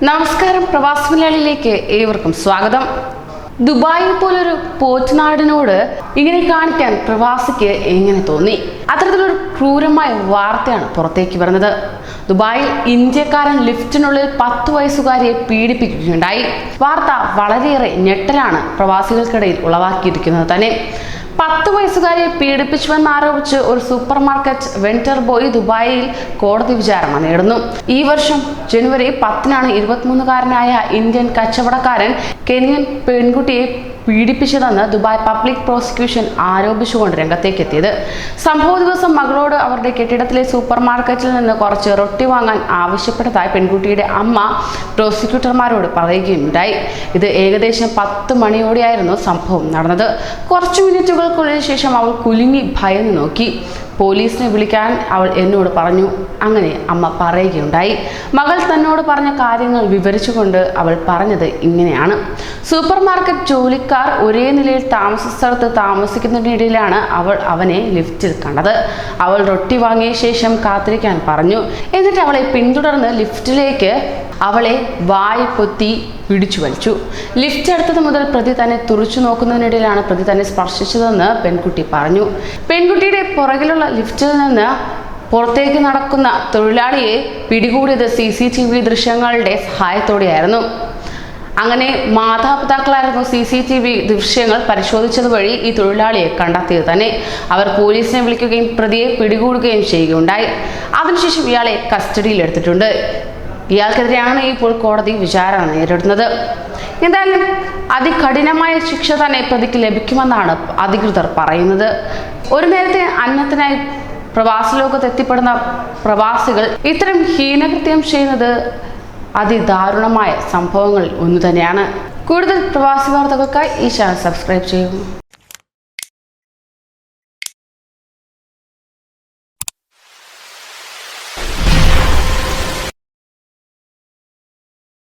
നമസ്കാരം, പ്രവാസി മലയാളിയിലേക്ക് ഏവർക്കും സ്വാഗതം. ദുബായിൽ പോലൊരു പോറ്റുനാടിനോട് ഇങ്ങനെ കാണിക്കാൻ പ്രവാസിക്ക് എങ്ങനെ തോന്നി? അത്തരത്തിലൊരു ക്രൂരമായ വാർത്തയാണ് പുറത്തേക്ക് വരുന്നത്. ദുബായിൽ ഇന്ത്യക്കാരൻ ലിഫ്റ്റിനുള്ളിൽ 10 വയസ്സുകാരിയെ പീഡിപ്പിക്കുകയുണ്ടായി. വാർത്ത വളരെയേറെ ഞെട്ടലാണ് പ്രവാസികൾക്കിടയിൽ ഉളവാക്കിയിരിക്കുന്നത് തന്നെ. 10 വയസ്സുകാരിയെ പീഡിപ്പിച്ചുവെന്നാരോപിച്ച് ഒരു സൂപ്പർ മാർക്കറ്റ് വെണ്ടർ ബോയ് ദുബായിൽ കോടതി വിചാരണ നേടുന്നു. ഈ വർഷം ജനുവരി 10-നാണ് 23-കാരനായ ഇന്ത്യൻ കച്ചവടക്കാരൻ കെനിയൻ പെൺകുട്ടിയെ പീഡിപ്പിച്ചതെന്ന് ദുബായ് പബ്ലിക് പ്രോസിക്യൂഷൻ ആരോപിച്ചുകൊണ്ട് രംഗത്തേക്ക് എത്തിയത്. സംഭവ ദിവസം മകളോട് അവരുടെ കെട്ടിടത്തിലെ സൂപ്പർ മാർക്കറ്റിൽ നിന്ന് കുറച്ച് റൊട്ടി വാങ്ങാൻ ആവശ്യപ്പെട്ടതായി പെൺകുട്ടിയുടെ അമ്മ പ്രോസിക്യൂട്ടർമാരോട് പറയുകയുണ്ടായി. ഇത് ഏകദേശം 10 മണിയോടെയായിരുന്നു സംഭവം നടന്നത്. കുറച്ചു മിനിറ്റുകൾക്കുള്ളിൽ ശേഷം അവൾ കുലുങ്ങി ഭയന്ന് നോക്കി. പോലീസിനെ വിളിക്കാൻ അവൾ എന്നോട് പറഞ്ഞു. അങ്ങനെ അമ്മ പറയുകയുണ്ടായി. മകൾ തന്നോട് പറഞ്ഞ കാര്യങ്ങൾ വിവരിച്ചുകൊണ്ട് അവൾ പറഞ്ഞത് ഇങ്ങനെയാണ്: സൂപ്പർ മാർക്കറ്റ് ജോലിക്കാർ ഒരേ നിലയിൽ താമസ സ്ഥലത്ത് താമസിക്കുന്നതിനിടയിലാണ് അവൾ അവനെ ലിഫ്റ്റിൽ കണ്ടത്. അവൾ റൊട്ടി വാങ്ങിയ ശേഷം കാത്തിരിക്കാൻ പറഞ്ഞു. എന്നിട്ട് അവളെ പിന്തുടർന്ന് ലിഫ്റ്റിലേക്ക് അവളെ വായി പൊത്തി പിടിച്ചു വലിച്ചു. ലിഫ്റ്റ് എടുത്തത് മുതൽ പ്രതി തന്നെ തുറച്ചു നോക്കുന്നതിനിടയിലാണ് പ്രതി തന്നെ സ്പർശിച്ചതെന്ന് പെൺകുട്ടി പറഞ്ഞു. പെൺകുട്ടിയുടെ പുറകിലുള്ള ലിഫ്റ്റിൽ നിന്ന് പുറത്തേക്ക് നടക്കുന്ന തൊഴിലാളിയെ പിടികൂടിയത് CCTV ദൃശ്യങ്ങളുടെ സഹായത്തോടെയായിരുന്നു. അങ്ങനെ മാതാപിതാക്കളായിരുന്നു CCTV ദൃശ്യങ്ങൾ പരിശോധിച്ചത് വഴി ഈ തൊഴിലാളിയെ കണ്ടെത്തിയത് തന്നെ. അവർ പോലീസിനെ വിളിക്കുകയും പ്രതിയെ പിടികൂടുകയും ചെയ്യുകയുണ്ടായി. അതിനുശേഷം ഇയാളെ കസ്റ്റഡിയിൽ എടുത്തിട്ടുണ്ട്. ഇയാൾക്കെതിരെയാണ് ഇപ്പോൾ കോടതി വിചാരണ നേരിടുന്നത്. എന്തായാലും അതികഠിനമായ ശിക്ഷ തന്നെ പ്രതിക്ക് ലഭിക്കുമെന്നാണ് അധികൃതർ പറയുന്നത്. ഒരു നേരത്തെ അന്നത്തിനായി പ്രവാസ ലോകത്ത് എത്തിപ്പെടുന്ന പ്രവാസികൾ ഇത്തരം ഹീനകൃത്യം ചെയ്യുന്നത് അതിദാരുണമായ സംഭവങ്ങളിൽ ഒന്നു തന്നെയാണ്. കൂടുതൽ പ്രവാസി വാർത്തകൾക്കായി ഈ ചാനൽ സബ്സ്ക്രൈബ് ചെയ്യുക.